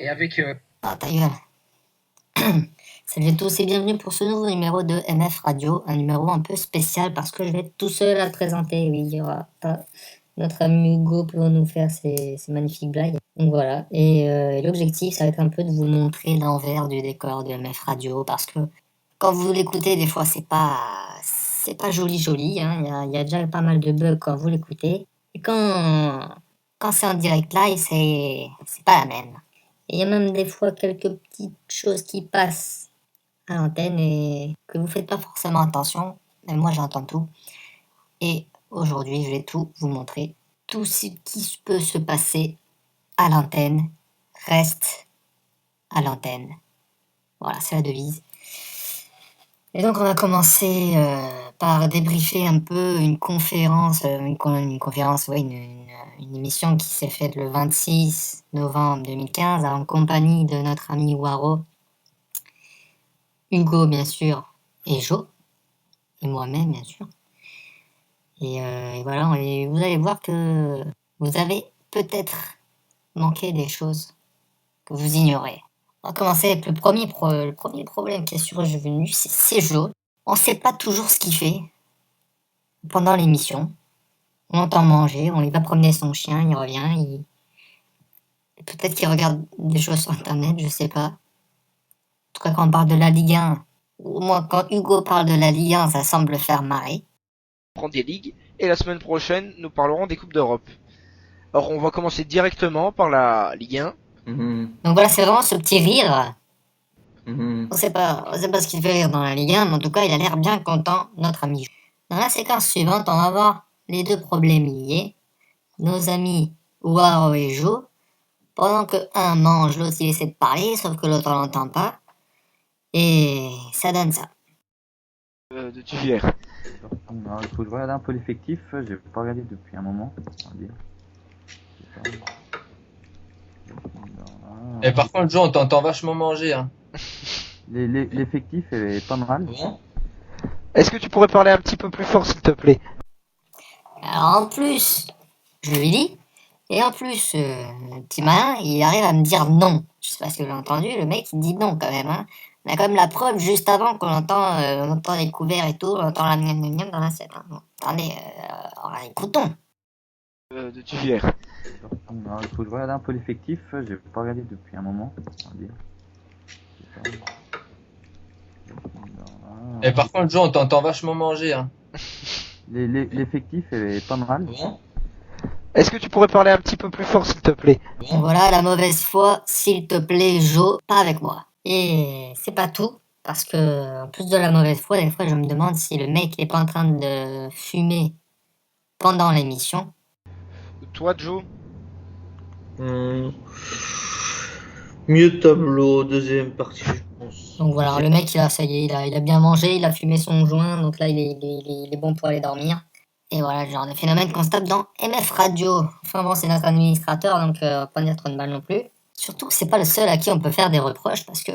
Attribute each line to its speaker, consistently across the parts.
Speaker 1: Et avec...
Speaker 2: Ah, ta gueule. Salut à tous et bienvenue pour ce nouveau numéro de MF Radio, un numéro un peu spécial parce que je vais être tout seul à le présenter. Oui, il y aura pas notre ami Hugo pour nous faire ses magnifiques blagues. Donc voilà, et l'objectif ça va être un peu de vous montrer l'envers du décor de MF Radio parce que quand vous l'écoutez des fois c'est pas joli, hein. Il y a déjà pas mal de bugs quand vous l'écoutez. Et quand c'est en direct live, c'est pas la même. Et il y a même des fois quelques petites choses qui passent à l'antenne et que vous faites pas forcément attention. Mais moi j'entends tout. Et aujourd'hui je vais tout vous montrer. Tout ce qui peut se passer à l'antenne reste à l'antenne. Voilà, c'est la devise. Et donc on va commencer par débriefer un peu une conférence, une émission qui s'est faite le 26 novembre 2015 en compagnie de notre ami Waro, Hugo bien sûr, et Jo, et moi-même bien sûr. Et voilà, et vous allez voir que vous avez peut-être manqué des choses que vous ignorez. On va commencer avec le premier problème qui est survenu, c'est Jo. On sait pas toujours ce qu'il fait pendant l'émission. On l'entend manger, on lui va promener son chien, il revient, peut-être qu'il regarde des choses sur internet, je sais pas. En tout cas quand on parle de la Ligue 1, ou moi quand Hugo parle de la Ligue 1, ça semble le faire marrer.
Speaker 1: prendre des ligues, et la semaine prochaine, nous parlerons des Coupes d'Europe. Alors, on va commencer directement par la Ligue 1.
Speaker 2: Donc voilà, c'est vraiment ce petit rire. On sait pas ce qu'il fait rire dans la Ligue 1, mais en tout cas, il a l'air bien content, notre ami. Dans la séquence suivante, on va voir les deux problèmes liés. Nos amis Waro et Jo. Pendant que un mange, l'autre il essaie de parler, sauf que l'autre on l'entend pas. Et ça donne ça.
Speaker 1: De Tuvière.
Speaker 3: Alors, il faut que je regarde un peu l'effectif, j'ai pas regardé depuis un moment, on va dire.
Speaker 4: Et par contre, Joe, on t'entend vachement manger, hein.
Speaker 3: L'effectif est pas mal.
Speaker 4: Bon.
Speaker 1: Est-ce que tu pourrais parler un petit peu plus fort, s'il te plaît?
Speaker 2: Alors en plus, je lui dis, et en plus, le petit malin, il arrive à me dire non. Je sais pas si vous l'avez entendu, le mec il dit non quand même, hein. On a quand même la preuve juste avant qu'on entend, on entend les couverts et tout, on entend la miam miam miam dans l'assiette. Hein. Bon, attendez, écoutons.
Speaker 1: De Tuvière.
Speaker 3: Alors, il faut que je regarde un peu l'effectif, j'ai pas regardé depuis un moment, on va dire.
Speaker 4: Et par contre, Joe, on t'entend vachement manger, hein.
Speaker 3: L'effectif est pas mal.
Speaker 4: Bon.
Speaker 1: Est-ce que tu pourrais parler un petit peu plus fort, s'il te plaît?
Speaker 2: Bon, voilà la mauvaise foi, s'il te plaît, Jo, pas avec moi. Et c'est pas tout, parce que en plus de la mauvaise foi, des fois je me demande si le mec est pas en train de fumer pendant l'émission.
Speaker 1: Toi, Joe?
Speaker 5: Mieux tableau, deuxième partie, je pense.
Speaker 2: Donc voilà, le mec, ça y est, il a bien mangé, il a fumé son joint, donc là, il est bon pour aller dormir. Et voilà, le genre de phénomène qu'on se tape dans MF Radio. Enfin bon, c'est notre administrateur, donc on va pas dire trop de mal non plus. Surtout que c'est pas le seul à qui on peut faire des reproches, parce que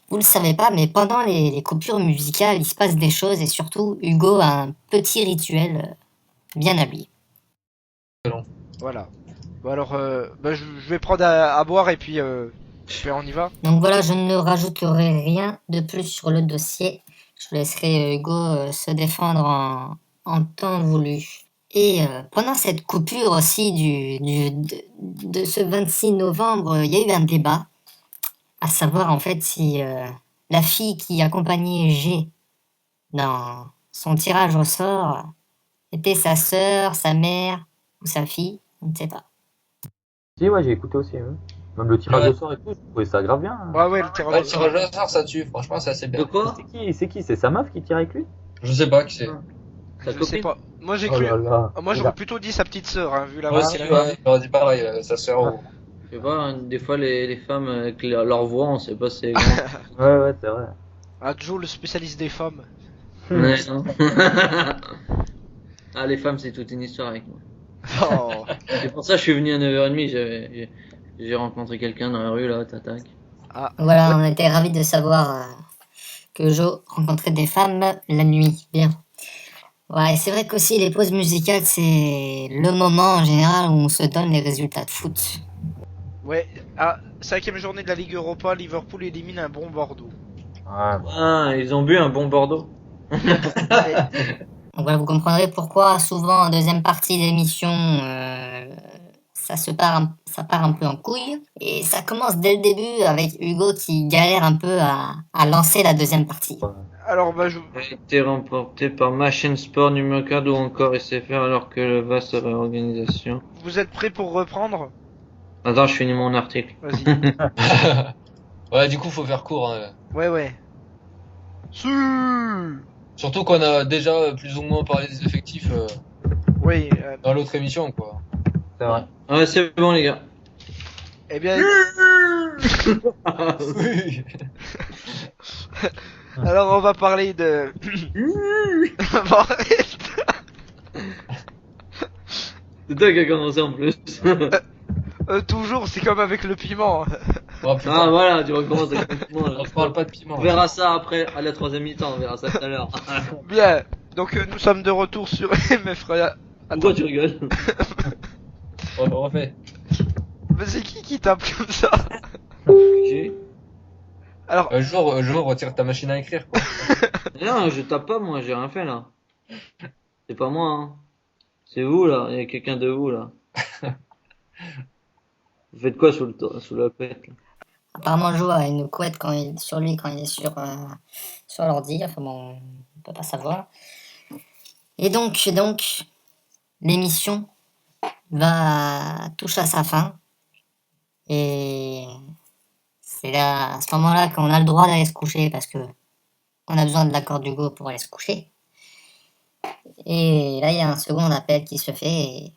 Speaker 2: vous le savez pas, mais pendant les coupures musicales, il se passe des choses, et surtout, Hugo a un petit rituel bien à lui.
Speaker 1: Voilà. Bon alors, je vais prendre à boire et puis on y va.
Speaker 2: Donc voilà, je ne rajouterai rien de plus sur le dossier. Je laisserai Hugo se défendre en temps voulu. Et pendant cette coupure aussi de ce 26 novembre, il y a eu un débat. À savoir en fait si la fille qui accompagnait G dans son tirage au sort était sa sœur, sa mère ou sa fille, on ne sait pas.
Speaker 3: Si, ouais, j'ai écouté aussi. Hein. Même le tirage au sort et tout, je trouvais ça grave bien. Hein.
Speaker 1: Ouais, le tirage
Speaker 4: Ouais,
Speaker 1: au
Speaker 4: le
Speaker 1: sort.
Speaker 4: tirage au sort, ça tue. Franchement, c'est assez bien.
Speaker 5: De quoi?
Speaker 3: C'est qui? C'est sa meuf qui tire avec lui?
Speaker 4: Je sais pas qui c'est.
Speaker 5: Sa
Speaker 1: Je sais
Speaker 5: copine?
Speaker 1: pas. Moi, j'ai
Speaker 3: Oh
Speaker 1: cru...
Speaker 3: là là.
Speaker 1: Moi, j'aurais plutôt dit sa petite sœur, hein, vu la
Speaker 4: Moi
Speaker 1: voix
Speaker 4: aussi,
Speaker 1: qu'elle avait.
Speaker 4: ouais, j'aurais dit pareil, sa sœur ou...
Speaker 5: Je sais pas, hein, des fois les femmes avec leur voix, on sait pas si c'est
Speaker 3: Ouais, c'est vrai.
Speaker 1: Ah, Joe, le spécialiste des femmes.
Speaker 5: Ouais, non. Ah, les femmes, c'est toute une histoire avec moi.
Speaker 1: Oh.
Speaker 5: C'est pour ça que je suis venu à 9h30, j'ai rencontré quelqu'un dans la rue, là, tac.
Speaker 1: Ah.
Speaker 2: Voilà, on était ravis de savoir que Joe rencontrait des femmes la nuit. Bien. Ouais, c'est vrai qu'aussi les pauses musicales, c'est le moment en général où on se donne les résultats de foot.
Speaker 1: Ouais, ah, 5ème journée de la Ligue Europa, Liverpool élimine un bon Bordeaux.
Speaker 3: Ouais, bon.
Speaker 5: Ah, ils ont bu un bon Bordeaux.
Speaker 2: Donc voilà, vous comprendrez pourquoi souvent en deuxième partie d'émission, ça part un peu en couille. Et ça commence dès le début avec Hugo qui galère un peu à lancer la deuxième partie.
Speaker 1: Alors bah
Speaker 5: A été remporté par Machine Sport numéro 4 ou encore SFR alors que le vaste réorganisation.
Speaker 1: vous êtes prêts pour reprendre?
Speaker 5: Attends, je finis mon article.
Speaker 1: Vas-y.
Speaker 4: Ouais, du coup, faut faire court. Hein.
Speaker 1: Ouais. Si.
Speaker 4: Surtout qu'on a déjà plus ou moins parlé des effectifs
Speaker 1: Oui,
Speaker 4: dans l'autre émission, quoi.
Speaker 3: C'est vrai.
Speaker 5: Ouais, c'est bon, les gars.
Speaker 1: eh bien,
Speaker 4: Oui.
Speaker 1: alors on va parler de... Bon, arrête.
Speaker 5: C'est toi qui as commencé en plus.
Speaker 1: Toujours, c'est comme avec le piment.
Speaker 4: Oh,
Speaker 5: Ah,
Speaker 4: putain,
Speaker 5: voilà, tu recommences exactement là.
Speaker 4: on parle pas de piment.
Speaker 5: On verra ça après, à la 3ème mi-temps, on verra ça tout à l'heure.
Speaker 1: Bien, donc nous sommes de retour sur MF Radio.
Speaker 5: Pourquoi tu rigoles?
Speaker 4: On refait.
Speaker 1: Mais c'est qui tape comme ça?
Speaker 5: Ok.
Speaker 1: Alors,
Speaker 4: Un jour, retire ta machine à écrire, quoi.
Speaker 5: Non, je tape pas moi, j'ai rien fait là. C'est pas moi, hein. C'est vous là, il y a quelqu'un de vous là. Vous faites quoi sous la couette là?
Speaker 2: Apparemment, Joe a une couette sur lui quand il est sur l'ordi. Enfin bon, on peut pas savoir. Et donc, l'émission touche à sa fin. Et c'est là, à ce moment-là qu'on a le droit d'aller se coucher parce que on a besoin de l'accord d'Hugo pour aller se coucher. Et là, il y a un second appel qui se fait. Et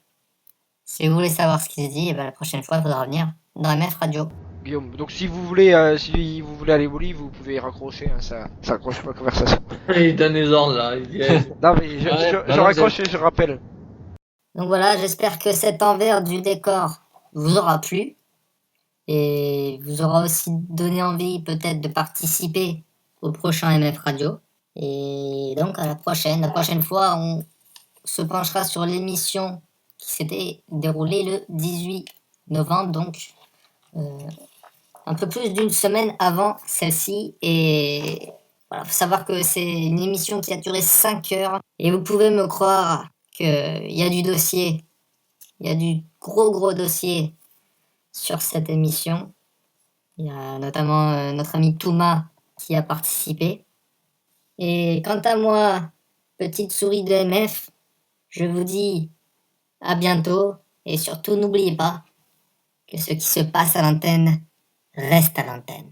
Speaker 2: si vous voulez savoir ce qui se dit, et ben, la prochaine fois, il faudra venir dans MF Radio.
Speaker 1: Guillaume, donc si vous voulez aller au lit, vous pouvez raccrocher, hein, ça accroche pas la conversation.
Speaker 5: Il donne les ordres là. Il dit,
Speaker 1: Non mais je raccroche et je rappelle.
Speaker 2: Donc voilà, j'espère que cet envers du décor vous aura plu et vous aura aussi donné envie peut-être de participer au prochain MF Radio. Et donc à la prochaine fois, on se penchera sur l'émission qui s'était déroulée le 18 novembre, donc un peu plus d'une semaine avant celle-ci. Et voilà, faut savoir que c'est une émission qui a duré 5 heures. Et vous pouvez me croire qu'il y a du dossier. Il y a du gros dossier sur cette émission. Il y a notamment notre ami Touma qui a participé. Et quant à moi, petite souris de MF, je vous dis à bientôt. Et surtout, n'oubliez pas que ce qui se passe à l'antenne reste à l'antenne.